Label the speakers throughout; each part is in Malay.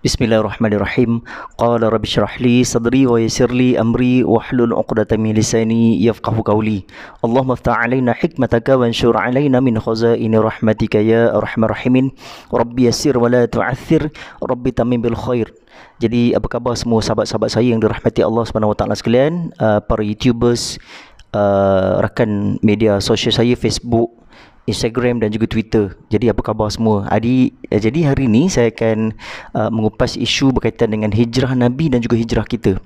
Speaker 1: Bismillahirrahmanirrahim. Qala rabbi shrah li sadri wa yassir li amri wahlul 'uqdatam min lisani yafqahu qawli. Allahumma iftah 'alaina hikmataka wanshur 'alaina min khazaini rahmatika ya arhamar rahimin. Rabbi yassir wa la tu'athir, Rabbi tammim bil khair. Jadi apa khabar semua sahabat-sahabat saya yang dirahmati Allah Subhanahu wa taala sekalian, para YouTubers, rakan media sosial saya Facebook, Instagram dan juga Twitter. Jadi apa khabar semua? Jadi hari ini saya akan mengupas isu berkaitan dengan hijrah Nabi dan juga hijrah kita.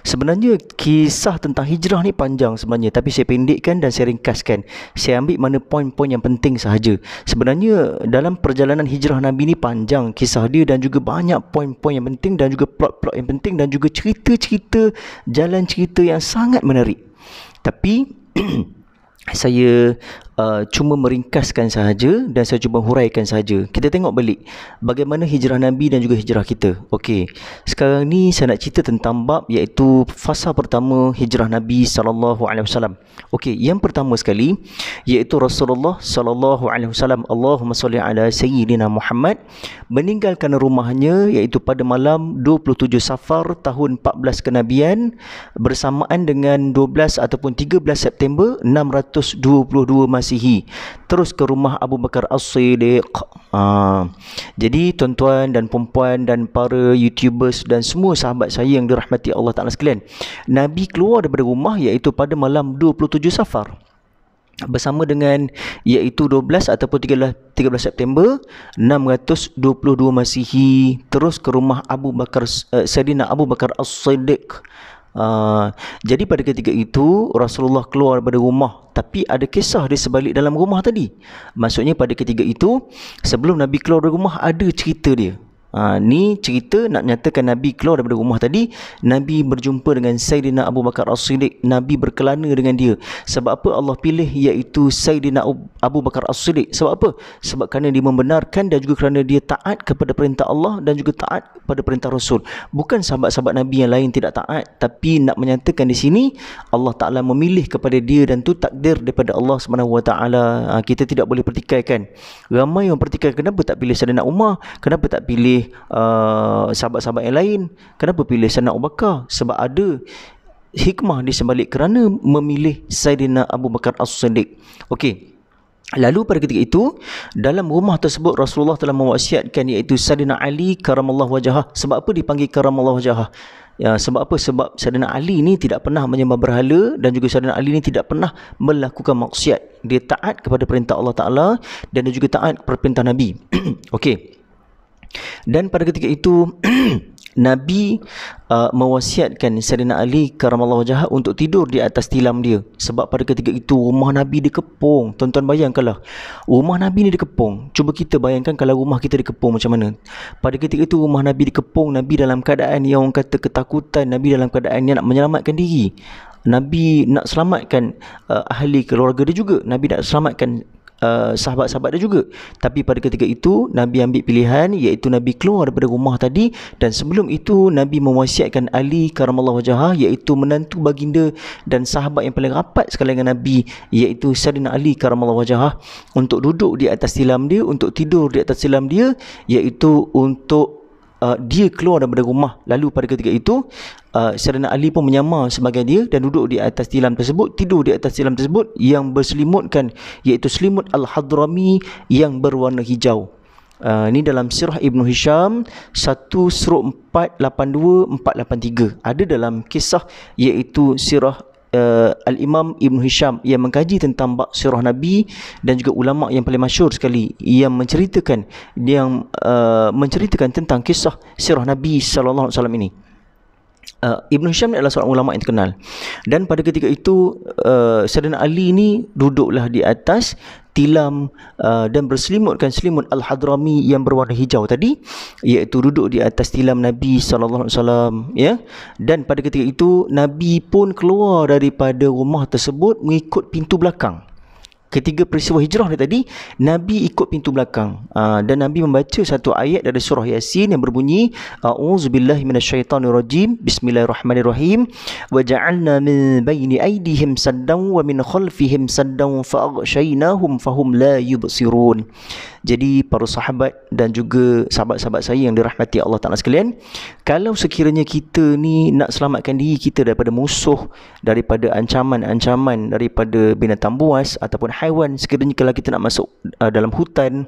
Speaker 1: Sebenarnya kisah tentang hijrah ni panjang sebenarnya, tapi saya pendekkan dan saya ringkaskan. Saya ambil mana poin-poin yang penting sahaja. Sebenarnya dalam perjalanan hijrah Nabi ni panjang kisah dia dan juga banyak poin-poin yang penting dan juga plot-plot yang penting dan juga cerita-cerita, jalan cerita yang sangat menarik. Tapi saya cuma meringkaskan sahaja dan saya cuba huraikan sahaja. Kita tengok balik bagaimana hijrah Nabi dan juga hijrah kita. Okey, sekarang ni saya nak cerita tentang bab iaitu fasa pertama hijrah Nabi SAW. Okey, yang pertama sekali iaitu Rasulullah SAW, Allahumma salli ala Sayyidina Muhammad, meninggalkan rumahnya iaitu pada malam 27 Safar tahun 14 kenabian bersamaan dengan 12 ataupun 13 September 622 Masihi, terus ke rumah Abu Bakar As-Siddiq. Jadi tuan-tuan dan puan-puan dan para YouTubers dan semua sahabat saya yang dirahmati Allah Ta'ala sekalian, Nabi keluar daripada rumah iaitu pada malam 27 Safar bersama dengan iaitu 12 ataupun 13 September 622 Masihi, terus ke rumah Sayyidina Abu Bakar As-Siddiq. Jadi pada ketika itu Rasulullah keluar daripada rumah, tapi ada kisah di sebalik dalam rumah tadi. Maksudnya pada ketika itu sebelum Nabi keluar dari rumah ada cerita dia. Ni cerita nak menyatakan Nabi keluar daripada rumah tadi, Nabi berjumpa dengan Sayyidina Abu Bakar As-Siddiq, Nabi berkelana dengan dia. Sebab apa Allah pilih iaitu Sayyidina Abu Bakar As-Siddiq? Sebab apa? Sebab kerana dia membenarkan dan juga kerana dia taat kepada perintah Allah dan juga taat pada perintah Rasul. Bukan sahabat-sahabat Nabi yang lain tidak taat, tapi nak menyatakan di sini Allah Ta'ala memilih kepada dia dan tu takdir daripada Allah SWT. Kita tidak boleh pertikaikan. Ramai yang pertikaikan, kenapa tak pilih Sayyidina Umar? Kenapa tak pilih sahabat-sahabat yang lain? Kenapa pilih Sayyidina Abu Bakar? Sebab ada hikmah di sebalik kerana memilih Sayyidina Abu Bakar As-Siddiq. Okey, lalu pada ketika itu dalam rumah tersebut Rasulullah telah mewasiatkan iaitu Sayyidina Ali karamallahu wajhah. Sebab apa dipanggil karamallahu wajhah? Sebab apa? Sebab Sayyidina Ali ni tidak pernah menyembah berhala dan juga Sayyidina Ali ni tidak pernah melakukan maksiat. Dia taat kepada perintah Allah Ta'ala dan dia juga taat kepada perintah Nabi. Okey, dan pada ketika itu Nabi mewasiatkan Sayyidina Ali karamallahu wajhah untuk tidur di atas tilam dia. Sebab pada ketika itu rumah Nabi dikepung. Tuan-tuan bayangkanlah, rumah Nabi ni dikepung. Cuba kita bayangkan kalau rumah kita dikepung macam mana. Pada ketika itu rumah Nabi dikepung, Nabi dalam keadaan yang orang kata ketakutan, Nabi dalam keadaan yang nak menyelamatkan diri. Nabi nak selamatkan ahli keluarga dia juga. Nabi nak selamatkan sahabat-sahabat dia juga. Tapi pada ketika itu Nabi ambil pilihan iaitu Nabi keluar daripada rumah tadi, dan sebelum itu Nabi mewasiatkan Ali karamallahu wajhah iaitu menantu baginda dan sahabat yang paling rapat sekali dengan Nabi iaitu Sayyidina Ali karamallahu wajhah untuk duduk di atas tilam dia, untuk tidur di atas tilam dia, iaitu untuk dia keluar daripada rumah. Lalu pada ketika itu Sayyidina Ali pun menyamar sebagai dia dan duduk di atas tilam tersebut, tidur di atas tilam tersebut yang berselimutkan iaitu selimut Al-Hadrami yang berwarna hijau. Ini dalam sirah Ibn Hisham 1/482-483. Ada dalam kisah iaitu sirah Al-Imam Ibn Hisham yang mengkaji tentang bab sirah Nabi dan juga ulama yang paling masyhur sekali yang menceritakan tentang kisah sirah Nabi sallallahu alaihi wasallam ini. Ibn Hisham adalah seorang ulama yang terkenal. Dan pada ketika itu Sayyidina Ali ni duduklah di atas tilam dan berselimutkan selimut Al-Hadrami yang berwarna hijau tadi, iaitu duduk di atas tilam Nabi sallallahu alaihi wasallam, ya. Dan pada ketika itu Nabi pun keluar daripada rumah tersebut mengikut pintu belakang. Ketiga peristiwa hijrah ni tadi Nabi ikut pintu belakang, dan Nabi membaca satu ayat dari surah Yasin yang berbunyi a'udzubillahi minasyaitonirrajim, bismillahirrahmanirrahim, wa ja'alna min baini aydihim saddan wa min khalfihim saddan fa'aghshaynahum fahum la yubsirun. Jadi para sahabat dan juga sahabat-sahabat saya yang dirahmati Allah Ta'ala sekalian, kalau sekiranya kita ni nak selamatkan diri kita daripada musuh, daripada ancaman-ancaman daripada binatang buas ataupun haiwan, sekiranya kalau kita nak masuk dalam hutan,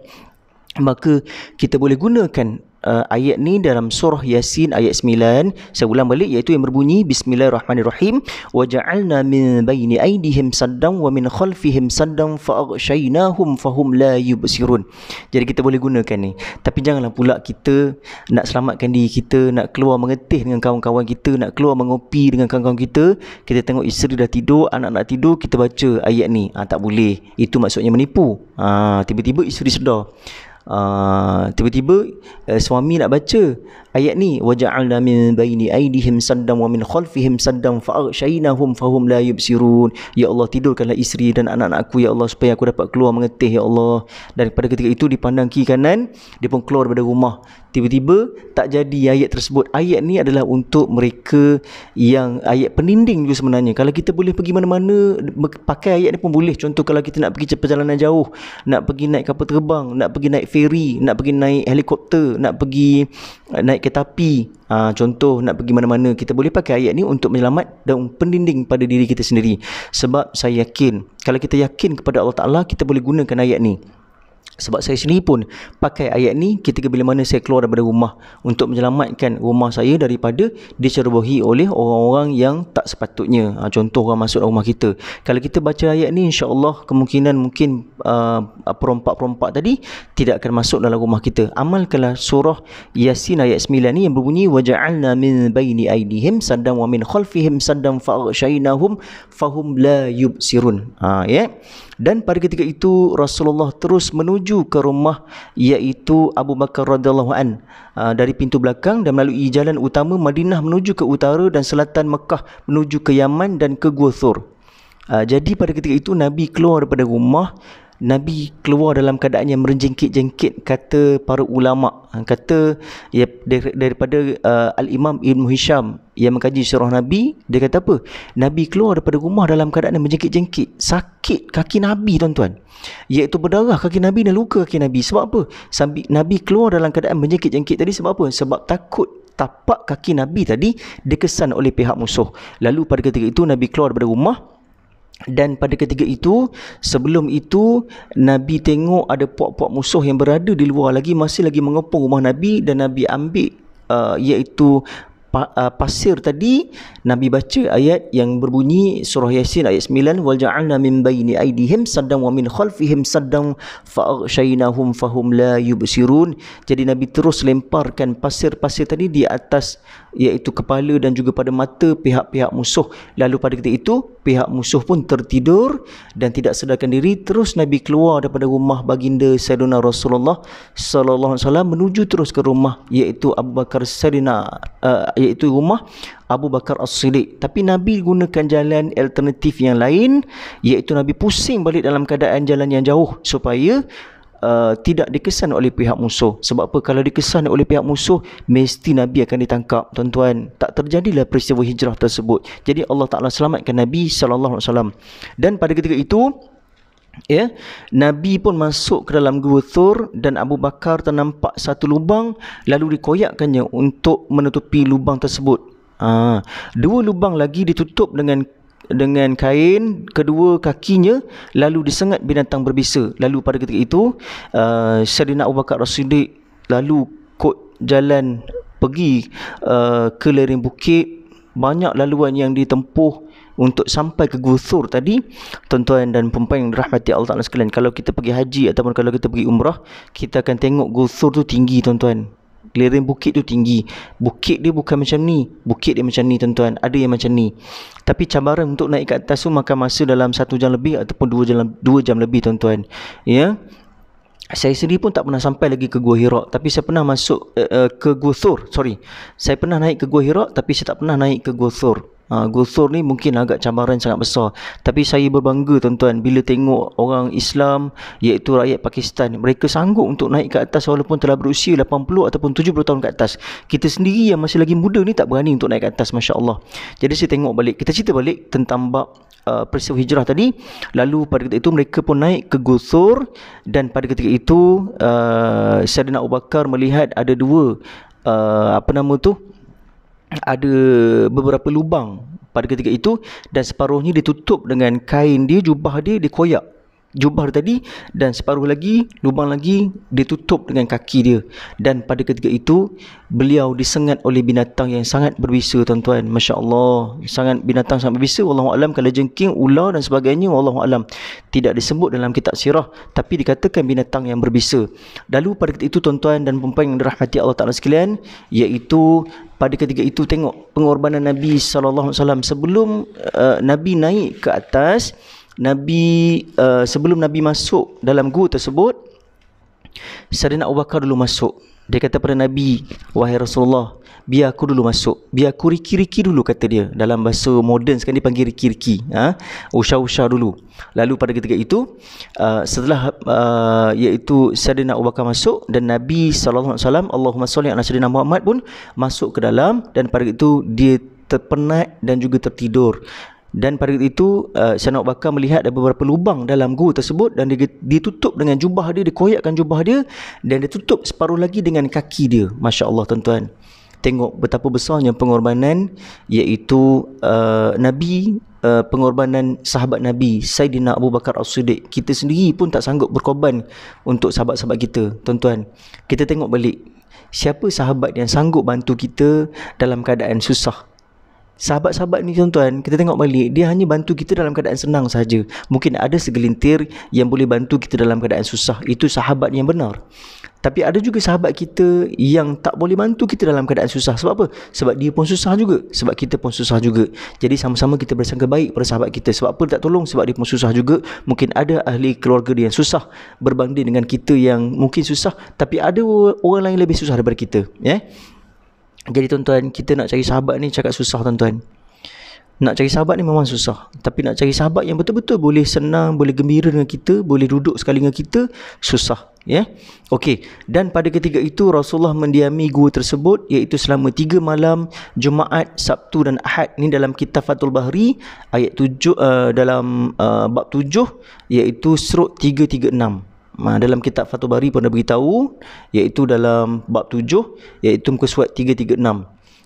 Speaker 1: maka kita boleh gunakan ayat ni dalam surah Yasin ayat 9. Saya ulang balik, iaitu yang berbunyi Bismillahirrahmanirrahim, wa ja'alna min baini aydihim saddan wa min khalfihim saddan fa aghshaynahum fahum la yubsirun. Jadi kita boleh gunakan ni. Tapi janganlah pula kita nak selamatkan diri kita, nak keluar mengetih dengan kawan-kawan kita, nak keluar mengopi dengan kawan-kawan kita, kita tengok isteri dah tidur, anak nak tidur, kita baca ayat ni. Tak boleh. Itu maksudnya menipu. Tiba-tiba isteri sedar, tiba-tiba suami nak baca ayat ni, waja'alna min baini aydihim saddan wa min khalfihim saddan fa aghshaynahum fahum la yubsirun. Ya Allah, tidurkanlah isteri dan anak-anak aku ya Allah, supaya aku dapat keluar mengetih ya Allah. Dan pada ketika itu dipandang kiri kanan, dia pun keluar daripada rumah. Tiba-tiba tak jadi ayat tersebut. Ayat ni adalah untuk mereka yang ayat peninding juga sebenarnya. Kalau kita boleh pergi mana-mana, pakai ayat ni pun boleh. Contoh kalau kita nak pergi perjalanan jauh, nak pergi naik kapal terbang, nak pergi naik ferry, nak pergi naik helikopter, nak pergi naik kereta api, contoh nak pergi mana-mana, kita boleh pakai ayat ni untuk menyelamat dan pendinding pada diri kita sendiri. Sebab saya yakin, kalau kita yakin kepada Allah Ta'ala, kita boleh gunakan ayat ni. Sebab saya sendiri pun pakai ayat ni ketika bila mana saya keluar daripada rumah untuk menyelamatkan rumah saya daripada dicerobohi oleh orang-orang yang tak sepatutnya. Contoh orang masuk rumah kita. Kalau kita baca ayat ni, insya-Allah kemungkinan mungkin perompak-perompak tadi tidak akan masuk dalam rumah kita. Amalkanlah surah Yasin ayat 9 ni yang berbunyi waja'alna min baini aydihim saddan wa min khalfihim saddan fa aghshaynahum fahum la yubsirun. Ya. Dan pada ketika itu Rasulullah terus menuju ke rumah iaitu Abu Bakar radhiyallahu an dari pintu belakang dan melalui jalan utama Madinah menuju ke utara dan selatan Mekah menuju ke Yaman dan ke Gua Thur. Jadi pada ketika itu Nabi keluar daripada rumah, Nabi keluar dalam keadaan yang merenjengkit-jengkit, kata para ulama. Kata ya, daripada Al-Imam Ibn Hisham yang mengkaji sirah Nabi, dia kata apa? Nabi keluar daripada rumah dalam keadaan yang menjengkit-jengkit. Sakit kaki Nabi, tuan-tuan. Iaitu berdarah kaki Nabi dan luka kaki Nabi. Sebab apa? Nabi keluar dalam keadaan menjengkit-jengkit tadi sebab apa? Sebab takut tapak kaki Nabi tadi dikesan oleh pihak musuh. Lalu pada ketika itu Nabi keluar daripada rumah. Dan pada ketika itu, sebelum itu Nabi tengok ada puak-puak musuh yang berada di luar lagi, masih lagi mengepung rumah Nabi, dan Nabi ambil iaitu pasir tadi. Nabi baca ayat yang berbunyi surah Yasin ayat 9, wal ja'alna min baini aydihim saddan wa min khalfihim saddan fa aghshaynahum fahum la yubsirun. Jadi Nabi terus lemparkan pasir-pasir tadi di atas iaitu kepala dan juga pada mata pihak-pihak musuh. Lalu pada ketika itu pihak musuh pun tertidur dan tidak sedarkan diri. Terus Nabi keluar daripada rumah baginda Sayyidina Rasulullah sallallahu alaihi wasallam menuju terus ke rumah iaitu Abu Bakar iaitu rumah Abu Bakar As-Siddiq. Tapi Nabi gunakan jalan alternatif yang lain, iaitu Nabi pusing balik dalam keadaan jalan yang jauh supaya tidak dikesan oleh pihak musuh. Sebab apa? Kalau dikesan oleh pihak musuh, mesti Nabi akan ditangkap, tuan-tuan. Tak terjadilah peristiwa hijrah tersebut. Jadi Allah Ta'ala selamatkan Nabi SAW. Dan pada ketika itu, ya, Nabi pun masuk ke dalam Gua Thur dan Abu Bakar ternampak satu lubang, lalu dikoyakkannya untuk menutupi lubang tersebut. Dua lubang lagi ditutup dengan kain, kedua kakinya lalu disengat binatang berbisa. Lalu pada ketika itu Sayyidina Abu Bakar As-Siddiq lalu kod jalan pergi ke lereng bukit. Banyak laluan yang ditempuh untuk sampai ke Gua Thur tadi, tuan-tuan dan puan-puan yang dirahmati Allah Ta'ala sekalian. Kalau kita pergi haji ataupun kalau kita pergi umrah, kita akan tengok Gua Thur tu tinggi, tuan-tuan. Lereng bukit tu tinggi. Bukit dia bukan macam ni, bukit dia macam ni, tuan-tuan. Ada yang macam ni. Tapi cabaran untuk naik ke atas tu makan masa dalam 1 jam lebih ataupun 2 jam lebih, tuan-tuan. Ya. Saya sendiri pun tak pernah sampai lagi ke Gua Hira, tapi saya pernah masuk ke Gua Thur. Saya pernah naik ke Gua Hira, tapi saya tak pernah naik ke Gua Thur. Gusur ni mungkin agak cabaran sangat besar. Tapi saya berbangga tuan-tuan bila tengok orang Islam, iaitu rakyat Pakistan, mereka sanggup untuk naik ke atas walaupun telah berusia 80 ataupun 70 tahun ke atas. Kita sendiri yang masih lagi muda ni tak berani untuk naik ke atas, Masya Allah. Jadi saya tengok balik, kita cerita balik tentang bab peristiwa hijrah tadi. Lalu pada ketika itu mereka pun naik ke Gusur, dan pada ketika itu Saidina Abu Bakar melihat ada dua ada beberapa lubang pada ketika itu, dan separuhnya ditutup dengan kain dia, jubah dia dikoyak jubah tadi, dan separuh lagi, lubang lagi ditutup dengan kaki dia. Dan pada ketika itu beliau disengat oleh binatang yang sangat berbisa, tuan-tuan. Masya Allah, binatang sangat berbisa. Wallahualam, kalau jengking, ular dan sebagainya, wallahualam, tidak disebut dalam kitab sirah, tapi dikatakan binatang yang berbisa. Lalu pada ketika itu, tuan-tuan dan puan-puan yang dirahmati Allah Ta'ala sekalian, iaitu pada ketika itu tengok pengorbanan Nabi SAW sebelum Nabi naik ke atas. Sebelum Nabi masuk dalam gua tersebut, Saidina Abu Bakar dulu masuk. Dia kata pada Nabi, wahai Rasulullah, biar aku dulu masuk, biar aku riki-riki dulu, kata dia. Dalam bahasa moden sekarang dipanggil riki-riki, usha-usha dulu. Lalu pada ketika itu setelah iaitu Saidina Abu Bakar masuk, dan Nabi SAW, Allahumma salli ala Saidina Muhammad, pun masuk ke dalam. Dan pada itu dia terpenat dan juga tertidur. Dan pada itu Saidina Abu Bakar melihat ada beberapa lubang dalam gua tersebut, dan ditutup dengan jubah dia, dikoyakkan jubah dia, dan ditutup separuh lagi dengan kaki dia. Masya Allah, tuan-tuan. Tengok betapa besarnya pengorbanan, iaitu Nabi, pengorbanan sahabat Nabi Saidina Abu Bakar As-Siddiq. Kita sendiri pun tak sanggup berkorban untuk sahabat-sahabat kita, tuan-tuan. Kita tengok balik, siapa sahabat yang sanggup bantu kita dalam keadaan susah? Sahabat-sahabat ni, tuan-tuan, kita tengok balik, dia hanya bantu kita dalam keadaan senang saja. Mungkin ada segelintir yang boleh bantu kita dalam keadaan susah. Itu sahabat yang benar. Tapi ada juga sahabat kita yang tak boleh bantu kita dalam keadaan susah. Sebab apa? Sebab dia pun susah juga, sebab kita pun susah juga. Jadi sama-sama kita bersangka baik pada sahabat kita. Sebab apa dia tak tolong? Sebab dia pun susah juga. Mungkin ada ahli keluarga dia yang susah berbanding dengan kita yang mungkin susah, tapi ada orang lain lebih susah daripada kita, ya. Jadi tuan-tuan, kita nak cari sahabat ni cakap susah, tuan-tuan. Nak cari sahabat ni memang susah. Tapi nak cari sahabat yang betul-betul boleh senang, boleh gembira dengan kita, boleh duduk sekali dengan kita, susah, ya. Okey, dan pada ketika itu Rasulullah mendiami gua tersebut, iaitu selama 3 malam, Jumaat, Sabtu dan Ahad. Ni dalam kitab Fathul Bahri ayat 7, dalam bab 7, iaitu surah 336. Dalam kitab Fathul Bari pun dah beritahu, iaitu dalam bab 7, iaitu muka surat 336.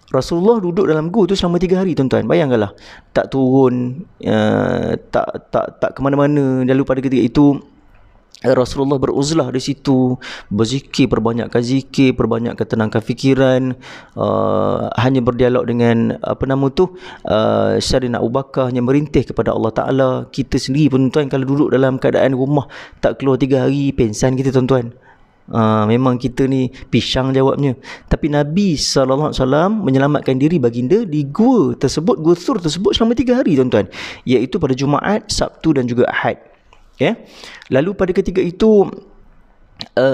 Speaker 1: Rasulullah duduk dalam gua tu selama 3 hari, tuan-tuan. Bayangkanlah, tak turun, tak ke mana-mana. Lalu pada ketika itu Rasulullah beruzlah di situ, berzikir, perbanyakkan zikir, perbanyakkan tenangkan fikiran, hanya berdialog dengan Saidina Abu Bakar, hanya merintih kepada Allah Ta'ala. Kita sendiri pun, tuan, kalau duduk dalam keadaan rumah tak keluar 3 hari, pensan kita, tuan-tuan. Memang kita ni pisang jawabnya. Tapi Nabi SAW menyelamatkan diri baginda di gua tersebut, gua Thur tersebut, selama 3 hari, tuan-tuan, iaitu pada Jumaat, Sabtu dan juga Ahad. Okay. Lalu pada ketika itu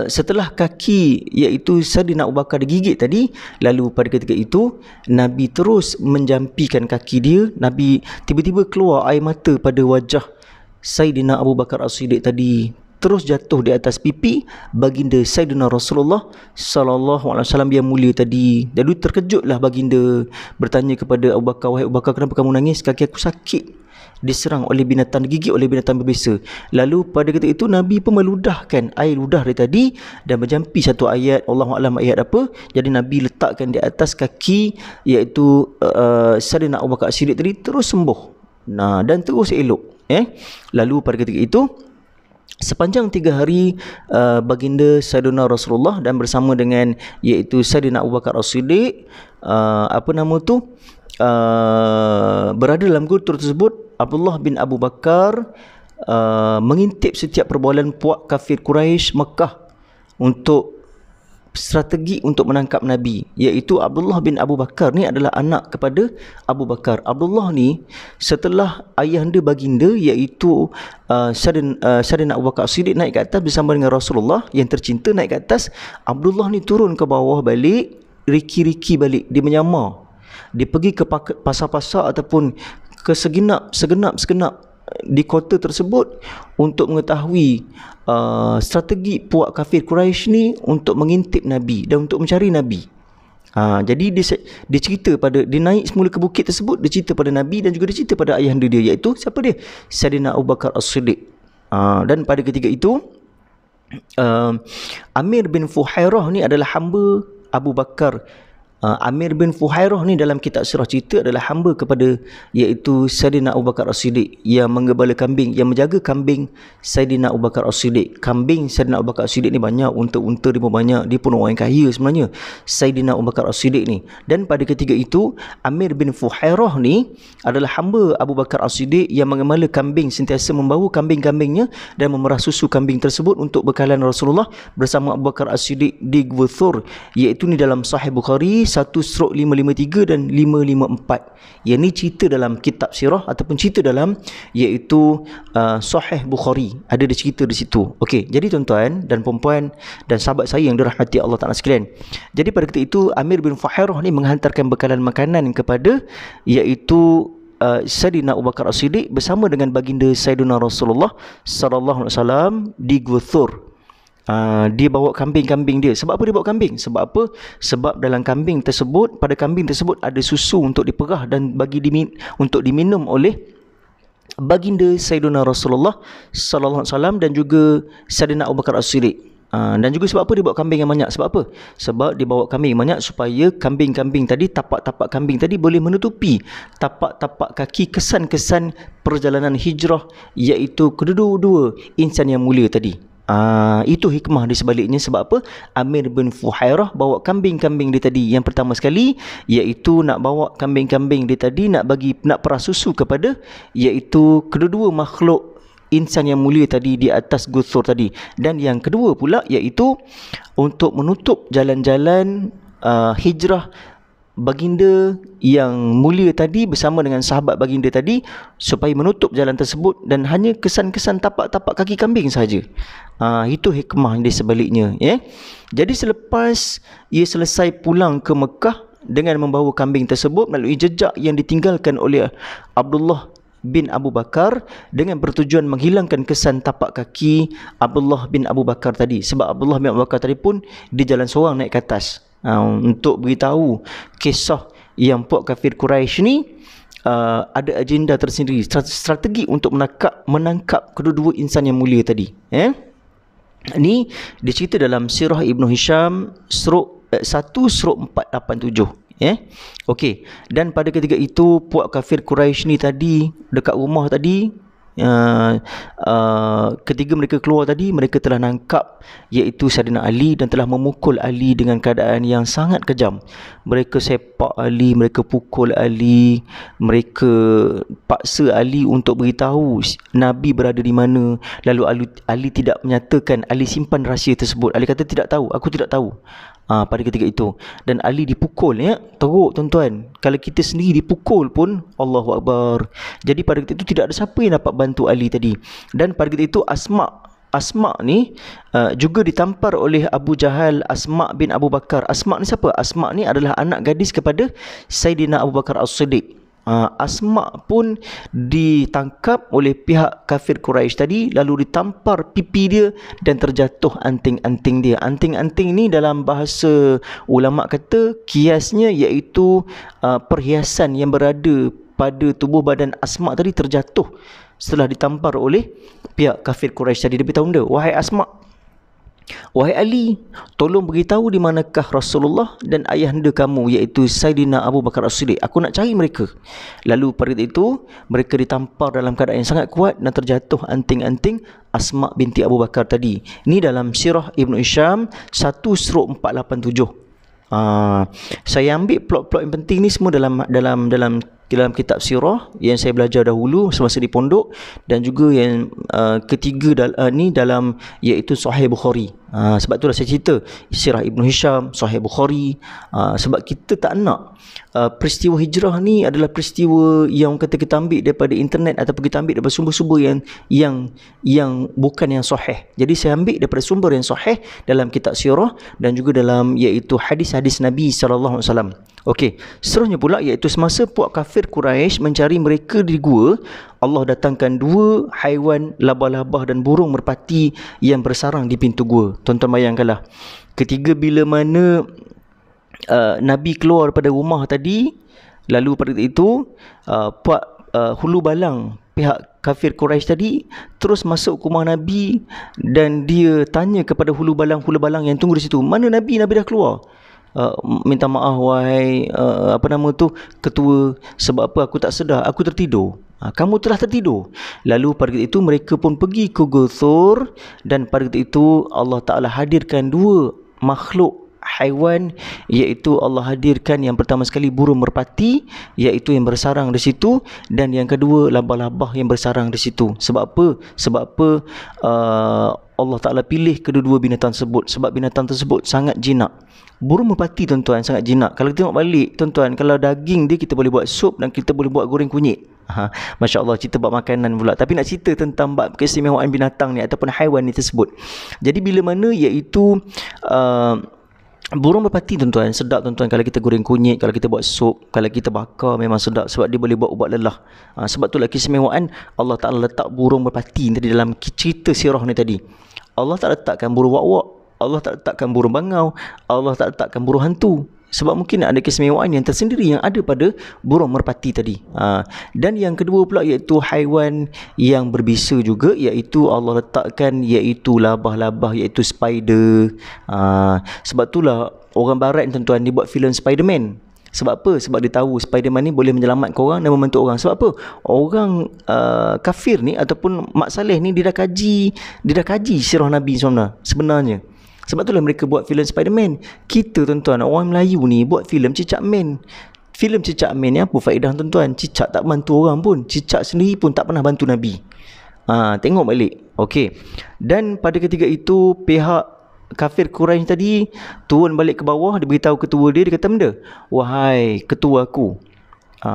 Speaker 1: setelah kaki, iaitu Saidina Abu Bakar digigit tadi, lalu pada ketika itu Nabi terus menjampikan kaki dia. Nabi tiba-tiba keluar air mata pada wajah Saidina Abu Bakar As-Siddiq tadi, terus jatuh di atas pipi baginda Saidina Rasulullah sallallahu alaihi wasallam yang mulia tadi. Lalu terkejutlah baginda, bertanya kepada Abu Bakar, wahai Abu Bakar, kenapa kamu nangis? Kaki aku sakit, diserang oleh binatang, digigit oleh binatang berbisa. Lalu pada ketika itu Nabi pun meludahkan air ludah dia tadi dan berjampi satu ayat, Allahualam ayat apa. Jadi Nabi letakkan di atas kaki, iaitu Saidina Abu Bakar As-Siddiq tadi, terus sembuh, dan terus elok. Lalu pada ketika itu sepanjang 3 hari baginda Saidina Rasulullah dan bersama dengan iaitu Saidina Abu Bakar As-Siddiq berada dalam gua tersebut. Abdullah bin Abu Bakar mengintip setiap perbualan puak kafir Quraisy Mekah untuk strategi untuk menangkap Nabi. Iaitu Abdullah bin Abu Bakar ni adalah anak kepada Abu Bakar. Abdullah ni setelah ayahanda baginda, iaitu Saidina Abu Bakar As-Siddiq naik ke atas bersama dengan Rasulullah yang tercinta, naik ke atas, Abdullah ni turun ke bawah balik, riki-riki balik, dia menyamar. Dia pergi ke pasar-pasar ataupun ke segenap di kota tersebut untuk mengetahui strategi puak kafir Quraisy ni untuk mengintip Nabi dan untuk mencari Nabi. Jadi dia cerita dia naik semula ke bukit tersebut, dia cerita pada Nabi dan juga dia cerita pada ayahanda dia, iaitu siapa dia? Sayyidina Abu Bakar As-Siddiq. Dan pada ketika itu Amir bin Fuhairah ni adalah hamba Abu Bakar. Amir bin Fuhairah ni dalam kitab sirah cerita adalah hamba kepada iaitu Sayyidina Abu Bakar As-Siddiq yang menggembala kambing, yang menjaga kambing Sayyidina Abu Bakar As-Siddiq. Kambing Sayyidina Abu Bakar As-Siddiq ni banyak, unta dia pun banyak, dia pun orang yang kaya sebenarnya, Sayyidina Abu Bakar As-Siddiq ni. Dan pada ketika itu Amir bin Fuhairah ni adalah hamba Abu Bakar As-Siddiq yang menggembala kambing, sentiasa membawa kambing-kambingnya dan memerah susu kambing tersebut untuk bekalan Rasulullah bersama Abu Bakar As-Siddiq di Gua Thur, iaitu ni dalam Sahih Bukhari 1/553 dan 554. Yang ni cerita dalam kitab sirah ataupun cerita dalam iaitu Sahih Bukhari. Ada dia cerita di situ. Okey, jadi tuan-tuan dan puan-puan dan sahabat saya yang dirahmati Allah Taala sekalian. Jadi pada ketika itu Amir bin Fuhairah ni menghantarkan bekalan makanan kepada iaitu Sayyidina Abu Bakar As-Siddiq bersama dengan baginda Sayyidina Rasulullah sallallahu alaihi wasallam di Gua Thur. Dia bawa kambing-kambing dia. Sebab apa dia bawa kambing? Sebab apa? Sebab dalam kambing tersebut, pada kambing tersebut ada susu untuk diperah dan untuk diminum oleh baginda Sayyidina Rasulullah sallallahu alaihi wasallam dan juga Sayyidina Abu Bakar As-Siddiq. Dan juga sebab apa dia bawa kambing yang banyak? Sebab apa? Sebab dia bawa kambing yang banyak supaya kambing-kambing tadi, tapak-tapak kambing tadi boleh menutupi tapak-tapak kaki kesan-kesan perjalanan hijrah, iaitu kedua-dua insan yang mulia tadi. Itu hikmah di sebaliknya. Sebab apa? Amir bin Fuhairah bawa kambing-kambing dia tadi. Yang pertama sekali iaitu nak bawa kambing-kambing dia tadi, nak perah susu kepada iaitu kedua-dua makhluk insan yang mulia tadi di atas Gua Thur tadi. Dan yang kedua pula iaitu untuk menutup jalan-jalan hijrah baginda yang mulia tadi bersama dengan sahabat baginda tadi, supaya menutup jalan tersebut dan hanya kesan-kesan tapak-tapak kaki kambing saja. Itu hikmah di sebaliknya, ya. Jadi selepas ia selesai pulang ke Mekah dengan membawa kambing tersebut melalui jejak yang ditinggalkan oleh Abdullah bin Abu Bakar dengan bertujuan menghilangkan kesan tapak kaki Abdullah bin Abu Bakar tadi. Sebab Abdullah bin Abu Bakar tadi pun di jalan seorang naik ke atas untuk beritahu kisah yang puak kafir Quraisy ni ada agenda tersendiri, strategi untuk menangkap kedua-dua insan yang mulia tadi. Ini dicerita dalam Sirah Ibn Hisham 1/487. Okey. Dan pada ketika itu puak kafir Quraisy ni tadi dekat rumah tadi, ketika mereka keluar tadi, mereka telah nangkap iaitu Sayyidina Ali dan telah memukul Ali dengan keadaan yang sangat kejam. Mereka sepak Ali, mereka pukul Ali, mereka paksa Ali untuk beritahu Nabi berada di mana. Lalu Ali tidak menyatakan, Ali simpan rahsia tersebut. Ali kata tidak tahu, aku tidak tahu. Pada ketika itu, dan Ali dipukul, ya, teruk tuan-tuan. Kalau kita sendiri dipukul pun, Allahu Akbar. Jadi pada ketika itu tidak ada siapa yang dapat bantu Ali tadi. Dan pada ketika itu Asma ni juga ditampar oleh Abu Jahal. Asma bin Abu Bakar. Asma ni siapa? Asma ni adalah anak gadis kepada Sayyidina Abu Bakar As-Siddiq. Asma pun ditangkap oleh pihak kafir Quraisy tadi, lalu ditampar pipi dia dan terjatuh anting-anting dia. Anting-anting ni dalam bahasa ulama kata kiasnya iaitu perhiasan yang berada pada tubuh badan Asma tadi terjatuh setelah ditampar oleh pihak kafir Quraisy tadi. Dia beritahu dia, wahai Asma, wahai Ali, tolong beritahu di manakah Rasulullah dan ayahanda kamu iaitu Sayyidina Abu Bakar As-Siddiq. Aku nak cari mereka. Lalu pada itu mereka ditampar dalam keadaan yang sangat kuat dan terjatuh anting-anting Asma binti Abu Bakar tadi. Ini dalam Sirah Ibn Hisham 1/487. Saya ambil plot-plot yang penting ni semua dalam kitab sirah yang saya belajar dahulu semasa di pondok, dan juga yang ketiga ni dalam iaitu Sahih Bukhari. Sebab itulah saya cerita Sirah Ibn Hisham, Sahih Bukhari. Sebab kita tak nak peristiwa hijrah ni adalah peristiwa yang kata kita ambil daripada internet ataupun kita ambil daripada sumber-sumber yang bukan yang sahih. Jadi saya ambil daripada sumber yang sahih dalam kitab sirah dan juga dalam iaitu hadis-hadis Nabi sallallahu alaihi wasallam. Okey, seterusnya pula iaitu semasa puak kafir Quraisy mencari mereka di gua, Allah datangkan dua haiwan labah-labah dan burung merpati yang bersarang di pintu gua. Tuan-tuan bayangkanlah, ketiga bila mana Nabi keluar daripada rumah tadi, lalu pada itu puak hulu balang pihak kafir Quraisy tadi terus masuk ke rumah Nabi dan dia tanya kepada hulu balang yang tunggu di situ, mana Nabi? Nabi dah keluar. Minta maaf wahai ketua, sebab apa aku tak sedar, aku tertidur. Kamu telah tertidur. Lalu pada ketika itu mereka pun pergi ke Gua Thur, dan pada ketika itu Allah Ta'ala hadirkan dua makhluk haiwan, iaitu Allah hadirkan yang pertama sekali burung merpati, iaitu yang bersarang di situ, dan yang kedua labah-labah yang bersarang di situ. Sebab apa Allah Ta'ala pilih kedua-dua binatang tersebut? Sebab binatang tersebut sangat jinak. Burung merpati tuan-tuan sangat jinak. Kalau kita tengok balik tuan-tuan, kalau daging dia kita boleh buat sup dan kita boleh buat goreng kunyit. Masya Allah, cerita bab makanan pula. Tapi nak cerita tentang bab keistimewaan binatang ni ataupun haiwan ni tersebut. Jadi bila mana iaitu burung merpati tuan-tuan, sedap tuan-tuan kalau kita goreng kunyit, kalau kita buat sup, kalau kita bakar memang sedap sebab dia boleh buat ubat lelah. Sebab itulah keistimewaan Allah Ta'ala letak burung merpati tadi dalam cerita sirah ni tadi. Allah tak letakkan burung wak-wak, Allah tak letakkan burung bangau, Allah tak letakkan burung hantu. Sebab mungkin ada keistimewaan yang tersendiri yang ada pada burung merpati tadi. Dan yang kedua pula iaitu haiwan yang berbisa juga, iaitu Allah letakkan iaitu labah-labah, iaitu spider. Sebab itulah orang barat tuan-tuan dia buat filem Spiderman. Sebab apa? Sebab dia tahu Spiderman ni boleh menyelamatkan orang dan membantu orang. Sebab apa? Orang kafir ni ataupun Mak Saleh ni dia dah kaji sirah Nabi sebenarnya. Sebab itulah mereka buat filem Spiderman. Kita tuan-tuan, orang Melayu ni buat filem Cicak Man. Filem Cicak Man ni apa faedah tuan-tuan? Cicak tak bantu orang pun. Cicak sendiri pun tak pernah bantu Nabi. Tengok balik. Okey. Dan pada ketika itu pihak kafir Quraisy tadi turun balik ke bawah, dia beritahu ketua dia kata benda, wahai ketua aku,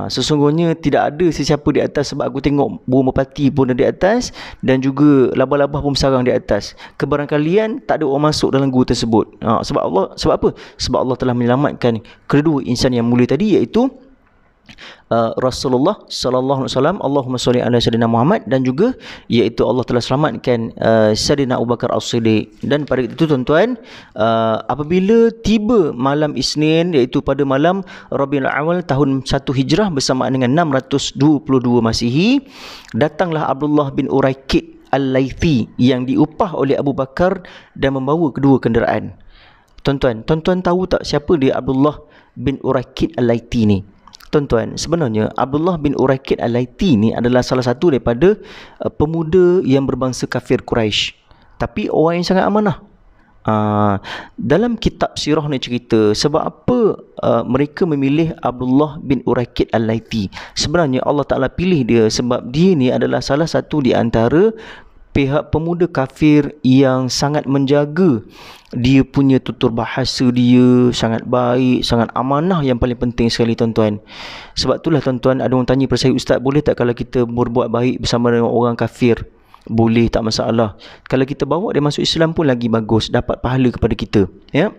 Speaker 1: sesungguhnya tidak ada sesiapa di atas, sebab aku tengok burung merpati pun ada di atas dan juga labah-labah pun bersarang di atas. Kebarangkalian tak ada orang masuk dalam gua tersebut. Sebab apa? Sebab Allah telah menyelamatkan kedua insan yang mulia tadi, iaitu Rasulullah sallallahu alaihi wasallam, Allahumma salli ala sayyidina Muhammad, dan juga iaitu Allah telah selamatkan Sayyidina Abu Bakar As-Siddiq. Dan pada itu tuan-tuan, apabila tiba malam Isnin, iaitu pada malam Rabiul Awal tahun 1 Hijrah bersamaan dengan 622 Masihi, datanglah Abdullah bin Uraikid Al-Laythi yang diupah oleh Abu Bakar dan membawa kedua kenderaan. Tuan-tuan tahu tak siapa dia Abdullah bin Uraikid Al-Laythi ni? Tuan-tuan, sebenarnya Abdullah bin Uraikid Al-Laythi ni adalah salah satu daripada pemuda yang berbangsa kafir Quraisy, tapi orang yang sangat amanah. Dalam kitab sirah ni cerita sebab apa mereka memilih Abdullah bin Uraikid Al-Laythi. Sebenarnya Allah Ta'ala pilih dia sebab dia ni adalah salah satu di antara pihak pemuda kafir yang sangat menjaga dia punya tutur bahasa, dia sangat baik, sangat amanah, yang paling penting sekali tuan-tuan. Sebab itulah tuan-tuan, ada orang tanya pada saya, Ustaz, boleh tak kalau kita berbuat baik bersama dengan orang kafir? Boleh, tak masalah. Kalau kita bawa dia masuk Islam pun lagi bagus, dapat pahala kepada kita, ya.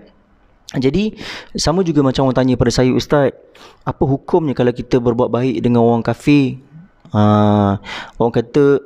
Speaker 1: Jadi sama juga macam orang tanya pada saya, Ustaz, apa hukumnya kalau kita berbuat baik dengan orang kafir? Orang kata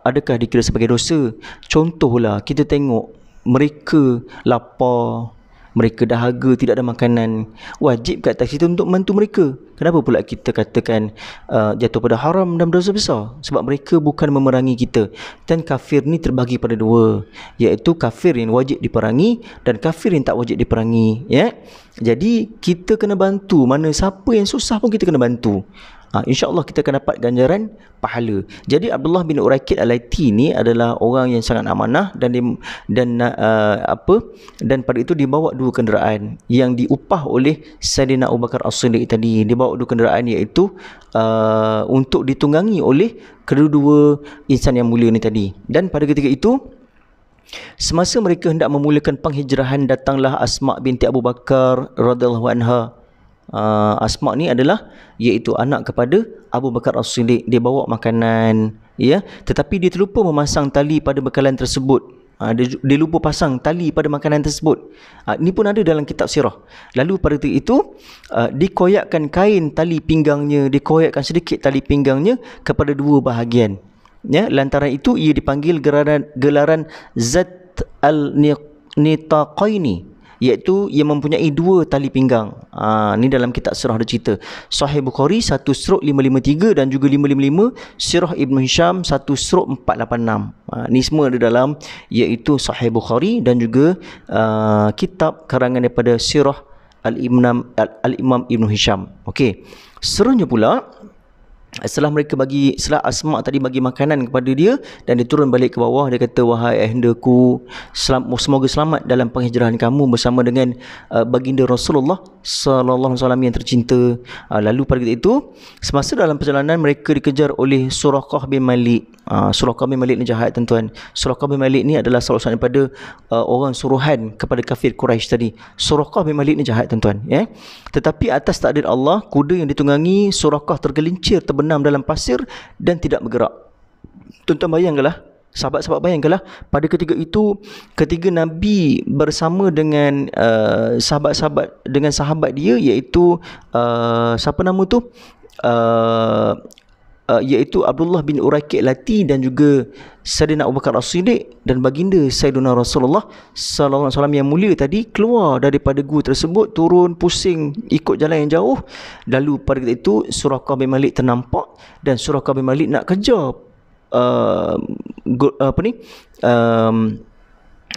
Speaker 1: adakah dikira sebagai dosa? Contohlah, kita tengok mereka lapar, mereka dahaga, tidak ada makanan, wajib kat atas kita untuk membantu mereka. Kenapa pula kita katakan jatuh pada haram dan dosa besar? Sebab mereka bukan memerangi kita. Dan kafir ni terbagi pada dua, iaitu kafir yang wajib diperangi dan kafir yang tak wajib diperangi, ya. Jadi kita kena bantu, mana siapa yang susah pun kita kena bantu. InsyaAllah kita akan dapat ganjaran pahala. Jadi Abdullah bin Uraikid Al-Laythi ni adalah orang yang sangat amanah dan pada itu dibawa dua kenderaan yang diupah oleh Sayyidina Abu Bakar As-Siddiq tadi. Dia bawa dua kenderaan iaitu untuk ditunggangi oleh kedua-dua insan yang mulia ni tadi. Dan pada ketika itu Semasa mereka hendak memulakan penghijrahan, datanglah Asma binti Abu Bakar radhiyallahu anha. Asma ni adalah iaitu anak kepada Abu Bakar As-Siddiq. Dia bawa makanan, ya, tetapi dia terlupa memasang tali pada bekalan tersebut. Dia lupa pasang tali pada makanan tersebut. Ini pun ada dalam kitab sirah. Lalu pada ketika itu dikoyakkan kain tali pinggangnya, dikoyakkan sedikit tali pinggangnya kepada dua bahagian. Ya, lantaran itu ia dipanggil gelaran Zat al-Nitaqaini, iaitu ia mempunyai dua tali pinggang. Ni dalam kitab sirah ada cerita. Sahih Bukhari 1/553 dan juga 555, Sirah Ibn Hisham 1/486. Ni semua ada dalam iaitu Sahih Bukhari dan juga kitab karangan daripada Sirah Al-Imam Ibn Hisham. Okey. Serunya pula, setelah Asma tadi bagi makanan kepada dia dan dia turun balik ke bawah, dia kata, wahai ahindaku, semoga selamat dalam penghijrahan kamu bersama dengan baginda Rasulullah sallallahu alaihi wasallam yang tercinta. Lalu pada ketika itu, semasa dalam perjalanan mereka dikejar oleh Suraqah bin Malik. Suraqah bin Malik ni jahat, tuan-tuan. Suraqah bin Malik ni adalah salah satu daripada orang suruhan kepada kafir Quraisy tadi. Suraqah bin Malik ni jahat, tuan-tuan, ya. Tetapi atas takdir Allah, kuda yang ditunggangi Suraqah tergelincir, terbenam dalam pasir dan tidak bergerak. Tuan-tuan bayangkanlah, sahabat-sahabat bayangkanlah, pada ketika itu, ketika Nabi bersama dengan sahabat dia, iaitu siapa nama tu? Iaitu Abdullah bin Uraiqid Lati dan juga Sayyidina Abu Bakar As-Siddiq dan baginda Sayyidina Rasulullah sallallahu alaihi wasallam yang mulia tadi keluar daripada gua tersebut, turun pusing ikut jalan yang jauh. Lalu pada ketika itu Suraqah bin Malik ternampak dan Suraqah bin Malik nak kejar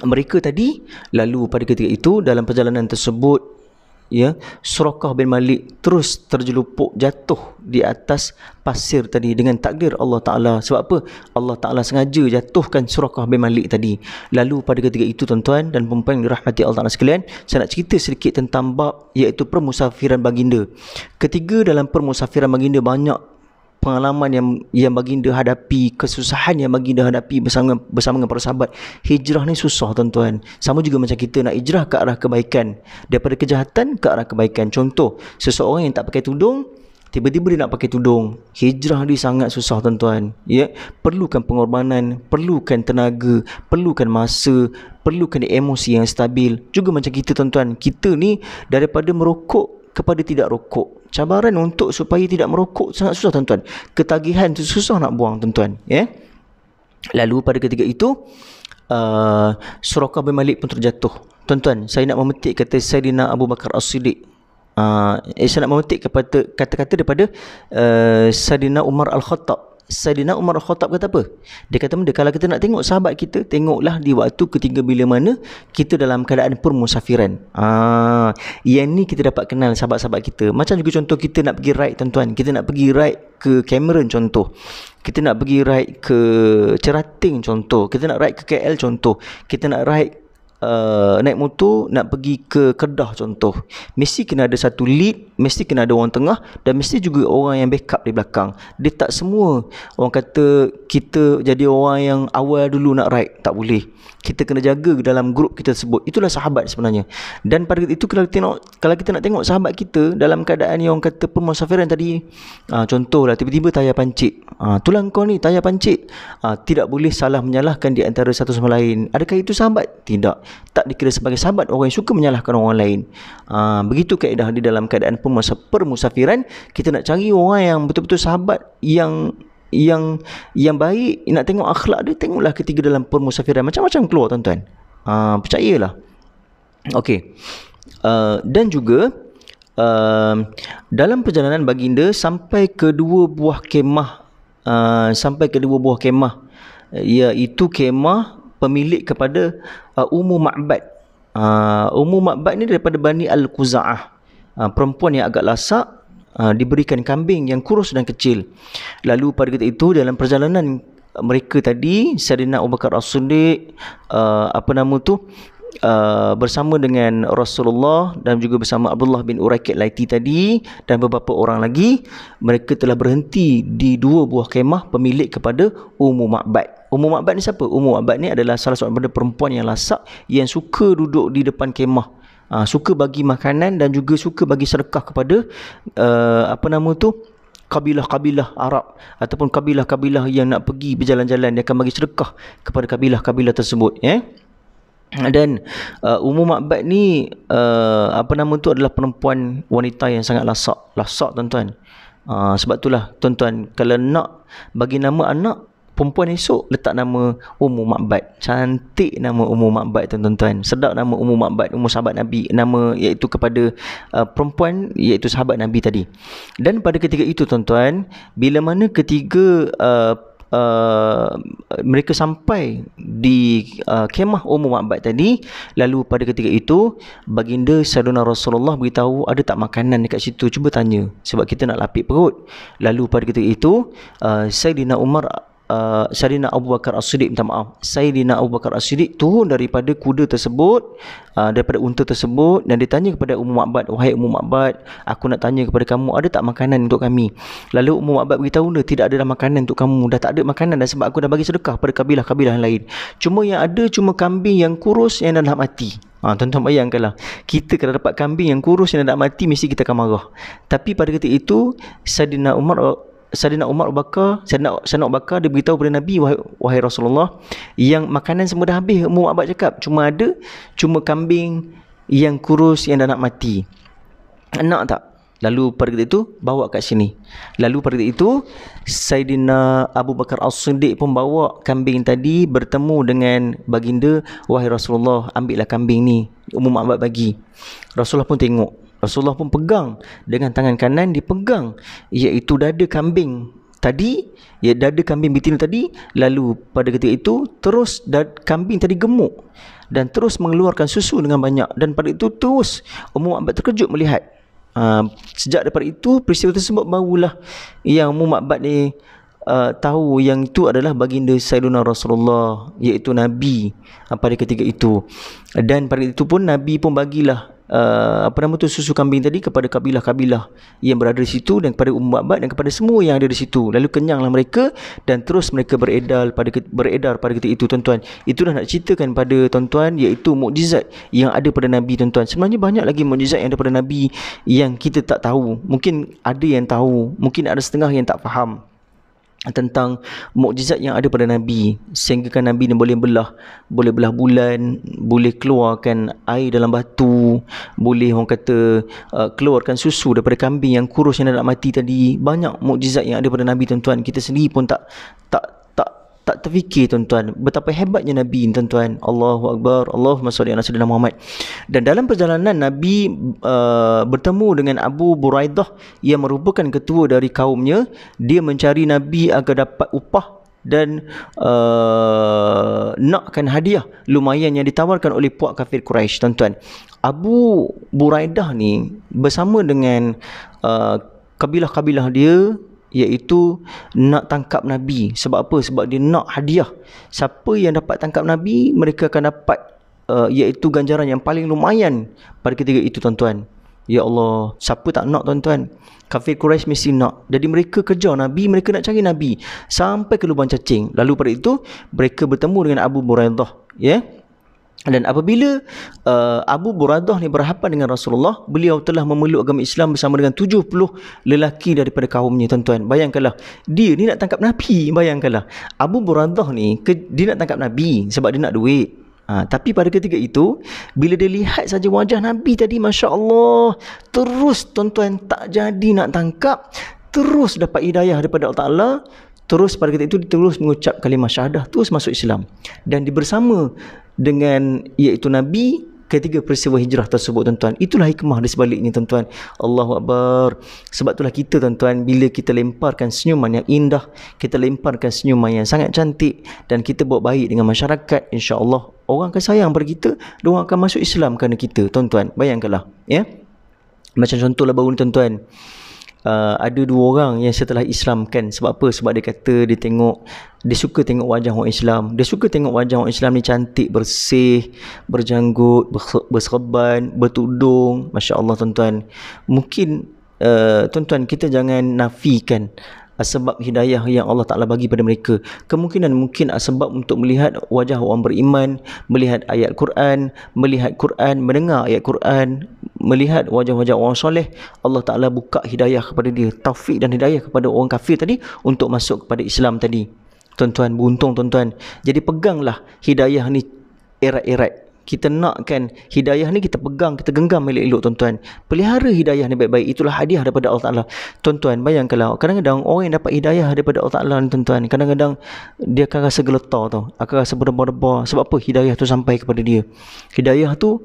Speaker 1: mereka tadi. Lalu pada ketika itu dalam perjalanan tersebut, ya, Suraqah bin Malik terus terjelupuk jatuh di atas pasir tadi dengan takdir Allah Ta'ala. Sebab apa? Allah Ta'ala sengaja jatuhkan Suraqah bin Malik tadi. Lalu pada ketika itu, tuan-tuan dan puan-puan yang dirahmati Allah Ta'ala sekalian, saya nak cerita sedikit tentang bab iaitu permusafiran baginda. Ketiga dalam permusafiran baginda, banyak pengalaman yang baginda hadapi, kesusahan yang baginda hadapi bersama dengan para sahabat. Hijrah ni susah, tuan-tuan. Sama juga macam kita nak hijrah ke arah kebaikan, daripada kejahatan ke arah kebaikan. Contoh, seseorang yang tak pakai tudung, tiba-tiba dia nak pakai tudung. Hijrah dia sangat susah, tuan-tuan. Ya, perlukan pengorbanan, perlukan tenaga, perlukan masa, perlukan emosi yang stabil. Juga macam kita, tuan-tuan. Kita ni daripada merokok kepada tidak rokok. Cabaran untuk supaya tidak merokok sangat susah, tuan-tuan. Ketagihan tu susah nak buang, tuan-tuan, ya. Lalu pada ketika itu Suraqah bin Malik pun terjatuh. Tuan-tuan, saya nak memetik kata Sayyidina Abu Bakar As-Siddiq. Saya nak memetik kata-kata daripada Sayyidina Umar Al-Khattab. Sayyidina Umar Al-Khattab kata apa? Dia kata, benda kalau kita nak tengok sahabat kita, tengoklah di waktu ketiga bila mana kita dalam keadaan permusafiran. Yang ni kita dapat kenal sahabat-sahabat kita. Macam juga contoh kita nak pergi ride, tuan-tuan. Kita nak pergi ride ke Cameron, contoh. Kita nak pergi ride ke Cerating, contoh. Kita nak ride ke KL, contoh. Kita nak ride naik motor nak pergi ke Kedah, contoh. Mesti kena ada satu lead, mesti kena ada orang tengah dan mesti juga orang yang backup di belakang. Dia tak semua orang kata kita jadi orang yang awal dulu nak ride, tak boleh. Kita kena jaga dalam grup kita tersebut. Itulah sahabat sebenarnya. Dan pada itu kalau kita nak tengok sahabat kita dalam keadaan yang orang kata permusafiran tadi, contohlah tiba-tiba tayar pancit. Tulang kau ni tayar pancit. Tidak boleh salah menyalahkan di antara satu sama lain. Adakah itu sahabat? Tidak. Tak dikira sebagai sahabat orang yang suka menyalahkan orang lain. Begitu kaedah di dalam keadaan permusafiran. Kita nak cari orang yang betul-betul sahabat yang baik, nak tengok akhlak dia, tengoklah ketiga dalam permusafiran. Macam-macam keluar, tuan-tuan. Percayalah. Okey. Dan juga dalam perjalanan baginda sampai ke dua buah kemah, iaitu kemah pemilik kepada Ummu Ma'bad. Ummu Ma'bad ni daripada Bani Al-Khuza'ah. Perempuan yang agak lasak, diberikan kambing yang kurus dan kecil. Lalu pada ketika itu dalam perjalanan mereka tadi, Sayyidina Abu Bakar As-Siddiq, bersama dengan Rasulullah dan juga bersama Abdullah bin Uraikid Laiti tadi dan beberapa orang lagi, mereka telah berhenti di dua buah kemah pemilik kepada Ummu Ma'bad. Ummu Ma'bad ni siapa? Ummu Ma'bad ni adalah salah seorang daripada perempuan yang lasak, yang suka duduk di depan kemah, suka bagi makanan dan juga suka bagi sedekah kepada kabilah-kabilah Arab ataupun kabilah-kabilah yang nak pergi berjalan-jalan. Dia akan bagi sedekah kepada kabilah-kabilah tersebut, ya. Dan Ummu Ma'bad ni adalah perempuan wanita yang sangat lasak tuan-tuan. Sebab itulah tuan-tuan, kalau nak bagi nama anak perempuan esok, letak nama Ummu Ma'bad. Cantik nama Ummu Ma'bad tuan-tuan. Sedap nama Ummu Ma'bad, Ummu sahabat Nabi, nama iaitu kepada perempuan iaitu sahabat Nabi tadi. Dan pada ketika itu tuan-tuan, bila mana ketiga mereka sampai di kemah Ummu Ma'bad tadi, lalu pada ketika itu baginda Sayyidina Rasulullah beritahu, ada tak makanan dekat situ, cuba tanya, sebab kita nak lapik perut. Lalu pada ketika itu Sayyidina Abu Bakar As-Siddiq, Sayyidina Abu Bakar As-Siddiq turun daripada kuda tersebut, daripada unta tersebut, dan dia tanya kepada Ummu Ma'bad, wahai Ummu Ma'bad, aku nak tanya kepada kamu, ada tak makanan untuk kami? Lalu Ummu Ma'bad beritahu dia, tidak ada makanan untuk kamu, dah tak ada makanan dah, sebab aku dah bagi sedekah pada kabilah-kabilah lain. Cuma yang ada cuma kambing yang kurus yang dah nak mati. Tuan-tuan bayangkanlah, kita kalau dapat kambing yang kurus yang dah nak mati, mesti kita akan marah. Tapi pada ketika itu Sayyidina Abu Bakar dia beritahu kepada Nabi, wahai Rasulullah, yang makanan semua dah habis. Ummu Ma'bad cakap, cuma kambing yang kurus yang dah nak mati. Nak tak? Lalu pada ketika itu bawa kat sini. Lalu pada ketika itu Sayyidina Abu Bakar As-Siddiq pun bawa kambing tadi, bertemu dengan baginda, wahai Rasulullah, ambillah kambing ni, Ummu Ma'bad bagi. Rasulullah pun tengok, Rasulullah pun pegang dengan tangan kanan, dipegang iaitu dada kambing tadi, dada kambing betina tadi. Lalu pada ketika itu terus kambing tadi gemuk dan terus mengeluarkan susu dengan banyak. Dan pada itu terus Ummu Ma'bad terkejut melihat. Sejak daripada itu, peristiwa tersebut barulah yang Ummu Ma'bad ni tahu yang itu adalah baginda Sayyidina Rasulullah, iaitu Nabi pada ketika itu. Dan pada itu pun Nabi pun bagilah susu kambing tadi kepada kabilah-kabilah yang berada di situ, dan kepada Ummu Ma'bad dan kepada semua yang ada di situ. Lalu kenyanglah mereka dan terus mereka beredar pada ketika itu tuan-tuan. Itulah nak ceritakan pada tuan-tuan, iaitu mukjizat yang ada pada Nabi tuan-tuan. Sebenarnya banyak lagi mukjizat yang ada pada Nabi yang kita tak tahu. Mungkin ada yang tahu, mungkin ada setengah yang tak faham tentang mukjizat yang ada pada Nabi, sehingga kan Nabi ni boleh belah bulan, boleh keluarkan air dalam batu, boleh orang kata keluarkan susu daripada kambing yang kurus yang nak mati tadi. Banyak mukjizat yang ada pada Nabi tuan-tuan. Kita sendiri pun tak terfikir tuan-tuan betapa hebatnya Nabi ni tuan-tuan. Allahu Akbar, Allahumma salli ala sayyidina Muhammad. Dan dalam perjalanan Nabi bertemu dengan Abu Buraidah yang merupakan ketua dari kaumnya. Dia mencari Nabi agar dapat upah dan nakkan hadiah lumayan yang ditawarkan oleh puak kafir Quraisy tuan-tuan. Abu Buraidah ni bersama dengan kabilah-kabilah dia, iaitu nak tangkap Nabi. Sebab apa? Sebab dia nak hadiah. Siapa yang dapat tangkap Nabi, mereka akan dapat iaitu ganjaran yang paling lumayan pada ketika itu tuan-tuan. Ya Allah, siapa tak nak tuan-tuan? Kafir Quraisy mesti nak. Jadi mereka kejar Nabi, mereka nak cari Nabi sampai ke lubang cacing. Lalu pada itu mereka bertemu dengan Abu Buraidah, ya. Dan apabila Abu Buraidah ni berhadapan dengan Rasulullah, beliau telah memeluk agama Islam bersama dengan 70 lelaki daripada kaumnya tuan-tuan. Bayangkanlah, dia ni nak tangkap Nabi. Bayangkanlah, Abu Buraidah ni dia nak tangkap Nabi sebab dia nak duit. Tapi pada ketika itu, bila dia lihat saja wajah Nabi tadi, Masya Allah, terus tuan-tuan tak jadi nak tangkap, terus dapat hidayah daripada Allah Ta'ala. Terus pada ketika itu dia terus mengucap kalimah syahadah, terus masuk Islam. Dan dia bersama dengan iaitu Nabi ketika peristiwa hijrah tersebut tuan-tuan. Itulah hikmah di sebaliknya tuan-tuan. Allahu Akbar. Sebab itulah kita tuan-tuan, bila kita lemparkan senyuman yang indah, kita lemparkan senyuman yang sangat cantik, dan kita buat baik dengan masyarakat, insya-Allah orang akan sayang pada kita, diorang akan masuk Islam kerana kita tuan-tuan. Bayangkanlah, ya. Macam contohlah baru ni tuan-tuan, ada dua orang yang setelah Islam kan. Sebab apa? Sebab dia kata dia suka tengok wajah orang Islam. Dia suka tengok wajah orang Islam ni cantik, bersih, berjanggut, berserban, bertudung. Masya Allah tuan-tuan. Mungkin tuan-tuan, kita jangan nafikan sebab hidayah yang Allah Ta'ala bagi pada mereka. Kemungkinan mungkin sebab untuk melihat wajah orang beriman, melihat ayat Quran, melihat Quran, mendengar ayat Quran, melihat wajah-wajah orang soleh, Allah Ta'ala buka hidayah kepada dia, taufik dan hidayah kepada orang kafir tadi untuk masuk kepada Islam tadi. Tuan-tuan, beruntung tuan-tuan. Jadi peganglah hidayah ni erat-erat. Kita nakkan hidayah ni kita pegang, kita genggam elok-elok tuan-tuan. Pelihara hidayah ni baik-baik. Itulah hadiah daripada Allah Ta'ala. Tuan-tuan, bayangkanlah, kadang-kadang orang yang dapat hidayah daripada Allah Ta'ala ni tuan-tuan, kadang-kadang dia akan rasa geletar tau, akan rasa berdebar-debar. Sebab apa? Hidayah tu sampai kepada dia. Hidayah tu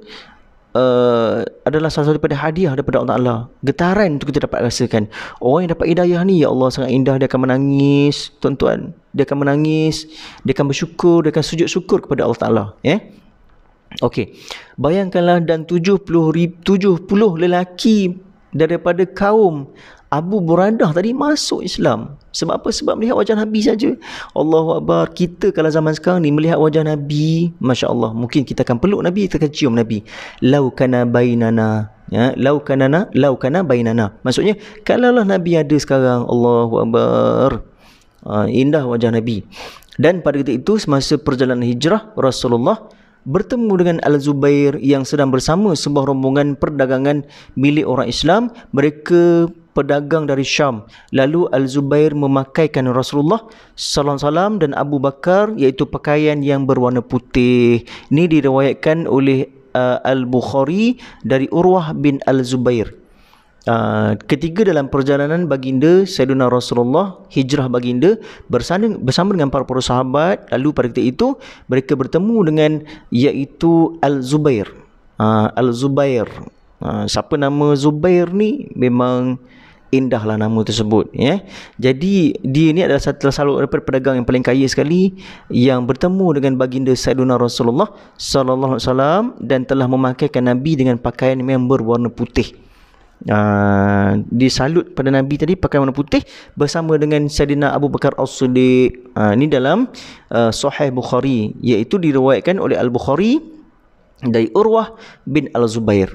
Speaker 1: adalah salah satu daripada hadiah daripada Allah Ta'ala. Getaran tu kita dapat rasakan. Orang yang dapat hidayah ni, ya Allah, sangat indah. Dia akan menangis tuan-tuan. Dia akan menangis, dia akan bersyukur, dia akan sujud syukur kepada Allah Ta'ala. Okey, bayangkanlah, dan 70 lelaki daripada kaum Abu Buradah tadi masuk Islam. Sebab apa? Sebab melihat wajah Nabi saja. Allahu Akbar. Kita kalau zaman sekarang ni melihat wajah Nabi, Masya Allah, mungkin kita akan peluk Nabi, kita akan cium Nabi. Lau kana bainana, lau kana bainana. Maksudnya, kalaulah Nabi ada sekarang, Allahu Akbar, indah wajah Nabi. Dan pada ketika itu, semasa perjalanan hijrah, Rasulullah bertemu dengan Al-Zubair yang sedang bersama sebuah rombongan perdagangan milik orang Islam. Mereka pedagang dari Syam. Lalu Al-Zubair memakaikan Rasulullah sallallahu alaihi wasallam dan Abu Bakar, iaitu pakaian yang berwarna putih. Ini diriwayatkan oleh Al-Bukhari dari Urwah bin Al-Zubair. Ketiga dalam perjalanan baginda Sayyidina Rasulullah, hijrah baginda bersama dengan para sahabat. Lalu pada ketika itu mereka bertemu dengan iaitu Al-Zubair. Al-Zubair. Siapa nama Zubair ni? Memang indahlah nama tersebut, ya. Jadi dia ni adalah satu daripada pedagang yang paling kaya sekali, yang bertemu dengan baginda Sayyidina Rasulullah sallallahu alaihi wasallam dan telah memakaikan Nabi dengan pakaian yang berwarna putih. Disalut pada Nabi tadi pakai warna putih bersama dengan Sayyidina Abu Bakar As-Siddiq. Ini dalam Sahih Bukhari, iaitu diriwayatkan oleh Al-Bukhari dari Urwah bin Al-Zubair.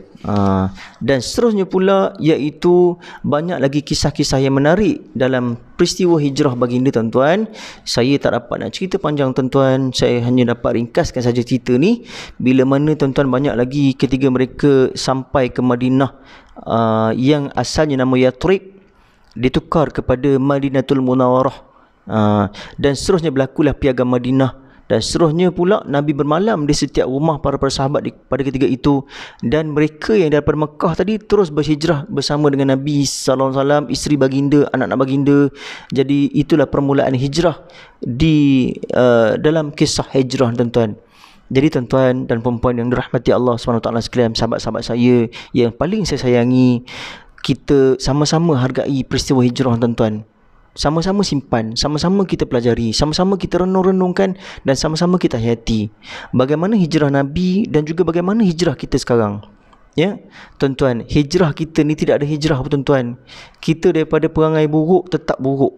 Speaker 1: Dan seterusnya pula, iaitu banyak lagi kisah-kisah yang menarik dalam peristiwa hijrah baginda tuan-tuan. Saya tak dapat nak cerita panjang tuan-tuan, saya hanya dapat ringkaskan saja cerita ni. Bila mana tuan-tuan, banyak lagi ketika mereka sampai ke Madinah, yang asalnya nama Yathrib ditukar kepada Madinatul Munawwarah, dan seterusnya berlakulah piagam Madinah. Dan seterusnya pula Nabi bermalam di setiap rumah para sahabat pada ketika itu. Dan mereka yang daripada Mekah tadi terus berhijrah bersama dengan Nabi sallallahu alaihi wasallam, isteri baginda, anak-anak baginda. Jadi itulah permulaan hijrah di dalam kisah hijrah tuan-tuan. Jadi tuan-tuan dan puan-puan yang dirahmati Allah SWT sekalian, sahabat-sahabat saya yang paling saya sayangi, kita sama-sama hargai peristiwa hijrah tuan-tuan. Sama-sama simpan, sama-sama kita pelajari, sama-sama kita renung-renungkan, dan sama-sama kita hayati bagaimana hijrah Nabi dan juga bagaimana hijrah kita sekarang. Ya, tuan-tuan, hijrah kita ni tidak ada hijrah apa tuan-tuan. Kita daripada perangai buruk tetap buruk.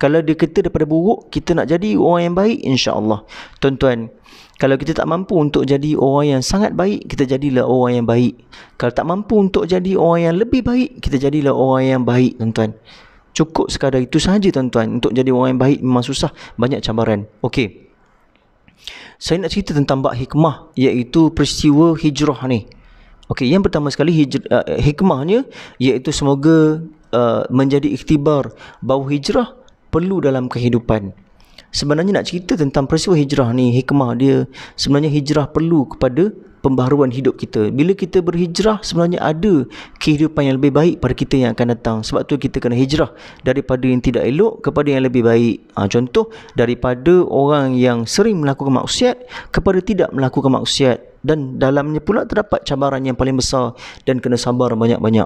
Speaker 1: Kalau dia kata daripada buruk, kita nak jadi orang yang baik, insya-Allah. Tuan-tuan, kalau kita tak mampu untuk jadi orang yang sangat baik, kita jadilah orang yang baik. Kalau tak mampu untuk jadi orang yang lebih baik, kita jadilah orang yang baik tuan-tuan. Cukup sekadar itu sahaja tuan-tuan. Untuk jadi orang yang baik memang susah, banyak cabaran. Okey, saya nak cerita tentang bab hikmah, iaitu peristiwa hijrah ni. Okey, yang pertama sekali hikmahnya, iaitu semoga menjadi ikhtibar bahawa hijrah perlu dalam kehidupan. Sebenarnya nak cerita tentang peristiwa hijrah ni, hikmah dia, sebenarnya hijrah perlu kepada pembaharuan hidup kita. Bila kita berhijrah, sebenarnya ada kehidupan yang lebih baik pada kita yang akan datang. Sebab tu kita kena hijrah daripada yang tidak elok kepada yang lebih baik. Contoh, daripada orang yang sering melakukan maksiat kepada tidak melakukan maksiat. Dan dalamnya pula terdapat cabaran yang paling besar dan kena sabar banyak-banyak.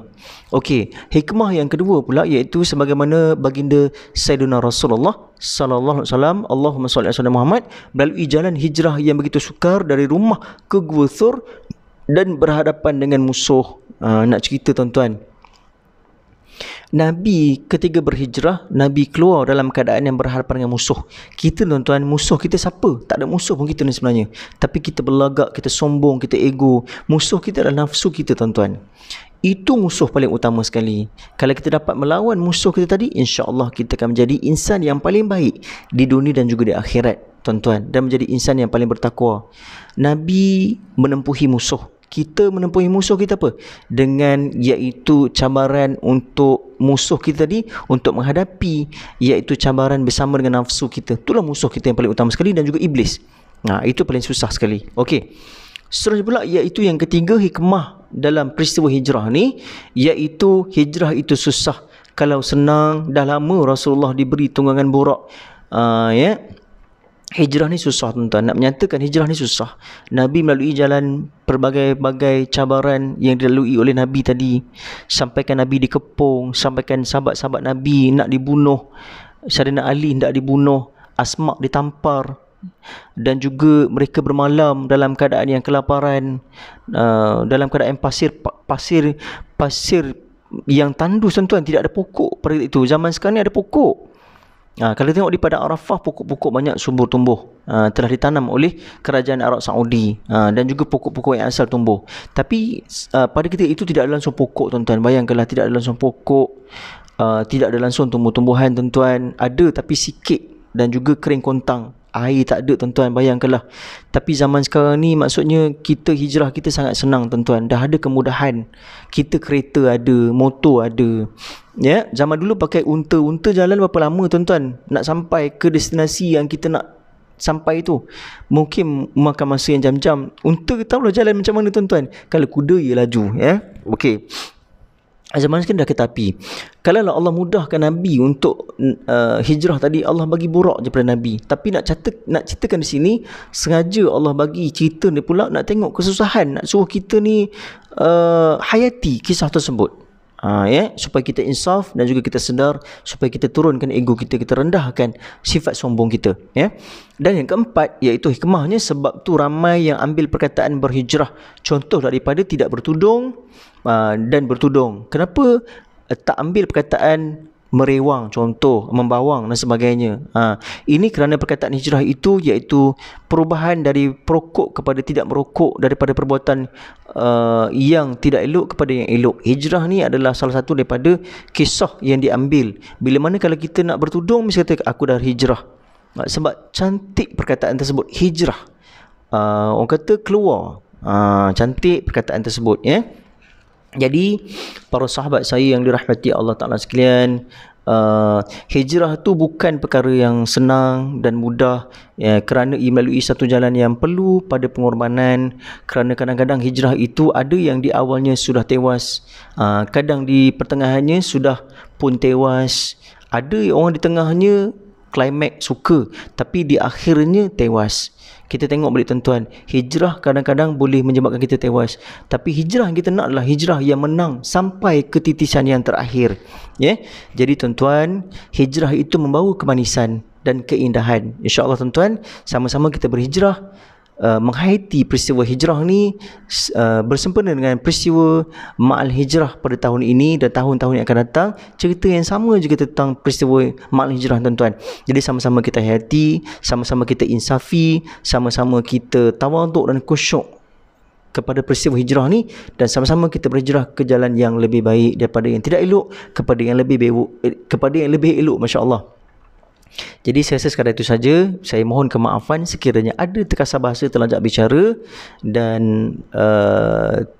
Speaker 1: Okey, hikmah yang kedua pula, iaitu sebagaimana baginda Sayyidina Rasulullah sallallahu alaihi wasallam, Allahumma salli ala Muhammad, melalui jalan hijrah yang begitu sukar dari rumah ke Gua Thur dan berhadapan dengan musuh. Nak cerita tuan-tuan, Nabi ketika berhijrah, Nabi keluar dalam keadaan yang berhadapan dengan musuh. Kita tuan-tuan, musuh kita siapa? Tak ada musuh pun kita ni sebenarnya. Tapi kita berlagak, kita sombong, kita ego. Musuh kita adalah nafsu kita tuan-tuan. Itu musuh paling utama sekali. Kalau kita dapat melawan musuh kita tadi, insya-Allah kita akan menjadi insan yang paling baik di dunia dan juga di akhirat tuan-tuan, dan menjadi insan yang paling bertakwa. Nabi menempuhi musuh. Kita menempuhi musuh kita apa? Dengan iaitu cabaran untuk musuh kita tadi untuk menghadapi, iaitu cabaran bersama dengan nafsu kita. Itulah musuh kita yang paling utama sekali, dan juga iblis. Itu paling susah sekali. Okey. Seterusnya pula iaitu yang ketiga, hikmah dalam peristiwa hijrah ni, iaitu hijrah itu susah. Kalau senang, dah lama Rasulullah diberi tunggangan burak. Hijrah ni susah tuan-tuan. Nak menyatakan hijrah ni susah. Nabi melalui jalan pelbagai-bagai cabaran yang dilalui oleh Nabi tadi. Sampaikan Nabi dikepung, sampaikan sahabat-sahabat Nabi nak dibunuh, Sayyidina Ali nak dibunuh, Asma ditampar, dan juga mereka bermalam dalam keadaan yang kelaparan, dalam keadaan pasir yang tandus tuan-tuan, tidak ada pokok pada itu. Zaman sekarang ni ada pokok. Kalau tengok di Padang Arafah, pokok-pokok banyak subur tumbuh, telah ditanam oleh kerajaan Arab Saudi, dan juga pokok-pokok yang asal tumbuh. Tapi pada ketika itu tidak ada langsung pokok tuan-tuan. Bayangkanlah, tidak ada langsung pokok, tidak ada langsung tumbuh-tumbuhan tuan-tuan. Ada tapi sikit, dan juga kering kontang. Air tak ada tuan-tuan, bayangkanlah. Tapi zaman sekarang ni maksudnya kita hijrah kita sangat senang tuan-tuan. Dah ada kemudahan. Kita kereta ada, motor ada. Ya, zaman dulu pakai unta jalan berapa lama tuan-tuan nak sampai ke destinasi yang kita nak sampai tu. Mungkin makan masa yang jam-jam. Unta tahulah jalan macam mana tuan-tuan. Kalau kuda ia laju, ya. Okey. Zaman sekarang dah kereta api. Kalau Allah mudahkan Nabi untuk hijrah tadi, Allah bagi burak je pada Nabi. Tapi nak ceritakan di sini, sengaja Allah bagi cerita ni pula nak tengok kesusahan, nak suruh kita ni hayati kisah tersebut. Supaya kita insaf dan juga kita sedar, supaya kita turunkan ego kita, kita rendahkan sifat sombong kita, ya. Dan yang keempat iaitu hikmahnya, sebab tu ramai yang ambil perkataan berhijrah contoh daripada tidak bertudung dan bertudung. Kenapa tak ambil perkataan merewang, contoh membawang dan sebagainya? Ini kerana perkataan hijrah itu iaitu perubahan dari perokok kepada tidak merokok, daripada perbuatan yang tidak elok kepada yang elok. Hijrah ni adalah salah satu daripada kisah yang diambil. Bila mana kalau kita nak bertudung, mesti kata aku dah hijrah. Sebab cantik perkataan tersebut, hijrah. Orang kata keluar. Cantik perkataan tersebut, ya. Jadi para sahabat saya yang dirahmati Allah Ta'ala sekalian, hijrah tu bukan perkara yang senang dan mudah, ya, kerana ia melalui satu jalan yang perlu pada pengorbanan. Kerana kadang-kadang hijrah itu ada yang di awalnya sudah tewas, kadang di pertengahannya sudah pun tewas, ada orang di tengahnya klimak suka, tapi di akhirnya tewas. Kita tengok balik tuan-tuan, hijrah kadang-kadang boleh menyebabkan kita tewas, tapi hijrah yang kita nak adalah hijrah yang menang sampai ke titisan yang terakhir, ya. Jadi tuan-tuan, hijrah itu membawa kemanisan dan keindahan. InsyaAllah tuan-tuan, sama-sama kita berhijrah, menghayati peristiwa hijrah ni bersempena dengan peristiwa Ma'al Hijrah pada tahun ini dan tahun-tahun yang akan datang. Cerita yang sama juga tentang peristiwa Ma'al Hijrah tuan-tuan. Jadi sama-sama kita hayati, sama-sama kita insafi, sama-sama kita tawaduk dan khusyuk kepada peristiwa hijrah ni, dan sama-sama kita berhijrah ke jalan yang lebih baik daripada yang tidak elok kepada yang lebih kepada yang lebih elok, masya-Allah. Jadi saya rasa sekadar itu saja. Saya mohon kemaafan sekiranya ada terkasar bahasa, terlajak bicara dan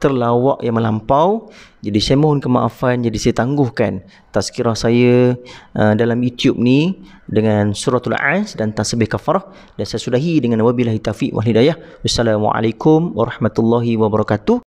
Speaker 1: terlawak yang melampau. Jadi saya mohon kemaafan. Jadi saya tangguhkan tazkirah saya dalam YouTube ni dengan suratul As dan tasbih kafarah, dan saya sudahi dengan wabillahi taufiq wal hidayah. Wassalamualaikum warahmatullahi wabarakatuh.